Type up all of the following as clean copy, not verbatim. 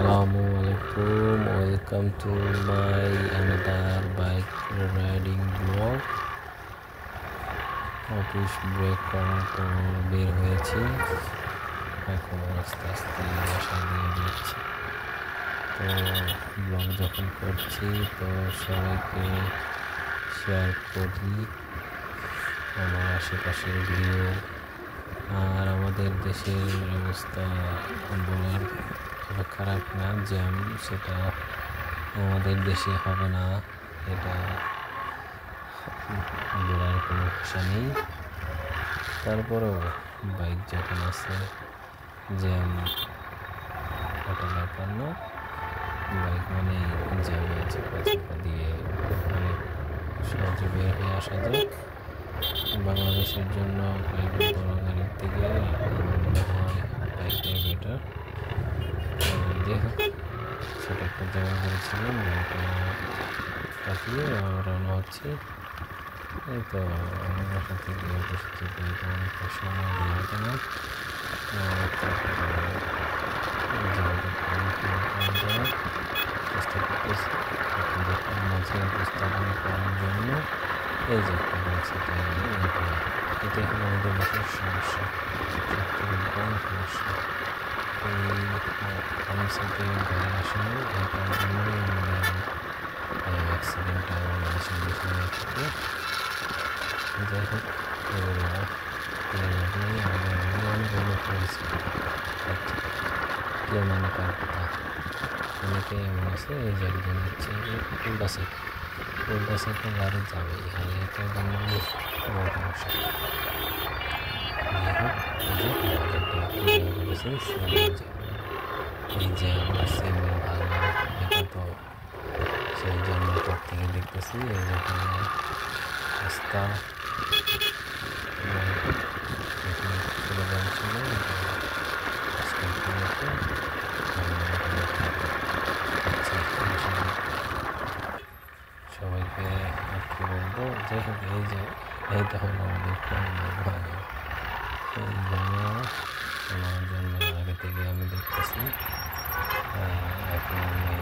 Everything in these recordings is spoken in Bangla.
Assalamualaikum, welcome to my another bike riding vlog. Office break করার পর বের হয়েছি, এখন আস্তে আস্তে বাসায় দিয়ে দিচ্ছি। তো ব্লগ যখন করছি তো সবাইকে শেয়ার করি আমার আশেপাশের ভিডিও। আর আমাদের দেশের অবস্থা বলার খারাপ না, জ্যাম সেটা আমাদের দেশে হবে না, এটা বলার কোনো ভাষা নেই। তারপরেও বাইক যখন আছে জ্যাম ওটা ব্যাপার না, বাইক মানে জ্যামে চাপা দিয়ে অনেক সহজে বের হয়ে আসা যায়। বাংলাদেশের জন্য প্রাইভেট বড় গাড়ির থেকে আমার মনে হয় বাইকটাই বেটার। যাই হোক, ছোট একটা জায়গা করেছিলাম, গাড়িটা কাটিয়ে রওনা হচ্ছে। এই তো আমার বাসা থেকে অফিস থেকে অনেকটা সময় লাগে না। চেষ্টা করতেছি আপনাদের মাঝে উপস্থাপনা করার জন্য। এই যে একটা বাইক সেটা এটাই হলো আমাদের দেশের সমস্যা, সবথেকে বড় সমস্যা। এই আমার সাথে গাড়ি আসেনি, এটার জন্যই আমাদের অ্যাক্সিডেন্টটা বাংলাদেশের বিষয় থাকে। যাই হোক, আমি অনেক উন্নত করেছি, কেউ মানে কার কথা অনেকে এমন আছে। এই যে একজন হচ্ছে উল্টা সাইডে গাড়ি যাবে, আর এটা জন্য সমস্যা। যাই হোক, এই যে আমার সিগন্যাল ভালো, এটা তো সেই জন্মের পর থেকে দেখতেছি এইরকম রাস্তা ছিল। সবাইকে আর কি বলবো, যাই হোক, এই তো হলো আমাদের ভালো। এই জন্য আমার জন্য আগে থেকে আমি দেখতেছি। এখন আমি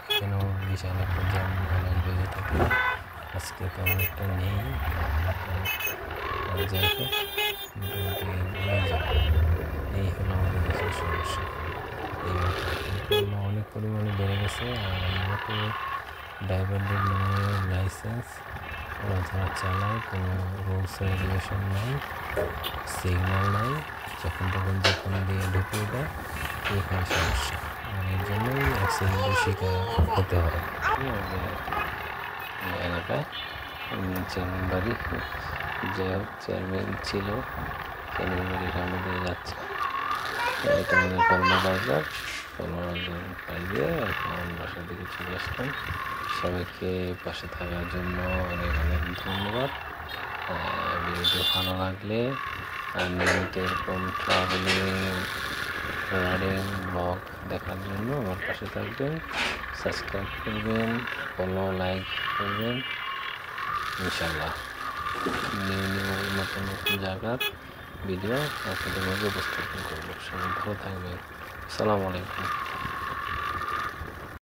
এখানেও বিশাল একটা জ্যাম অনেক বেজে থাকে, আজকে তো অনেকটা নেই। যাই হোক, মোটামুটি এই হলো আমাদের দেশের সমস্যা। এই অনেক পরিমাণে বেড়ে গেছে। আর আমরা তো ড্রাইভারদের নামে লাইসেন্স, ওরা যারা চালায় কোনো রুলস রেগুলেশন নাই, সিগন্যাল নাই, যখন তখন যেখানে দিয়ে ঢুকিয়ে দেয়, এইখানে সমস্যা। আর এর জন্যই অ্যাক্সিডেন্টের শিকার হতে হয় আমাদের এলাকায়। চেয়ারম্যান বাড়ি, যাই হোক, চেয়ারম্যান ছিল, চেয়ারম্যান বাড়ির সামনে দিয়ে যাচ্ছে। এটা আমাদের কলমা বাজার পাইয়ে এখন বাসার দিকে চলে আসলাম। সবাইকে পাশে থাকার জন্য অনেক অনেক ধন্যবাদ। ভিডিওটি ভালো লাগলে আর নিয়মিত এরকম ট্রাভেলিং রাইডিং ব্লগ দেখার জন্য আমার পাশে থাকবেন, সাবস্ক্রাইব করবেন, ফলো লাইক করবেন। ইনশাল্লাহ নতুন নতুন জায়গার ভিডিও আপনাদের মাঝে উপস্থাপন করবো। সবাই ভালো থাকবেন। আসসালামু আলাইকুম।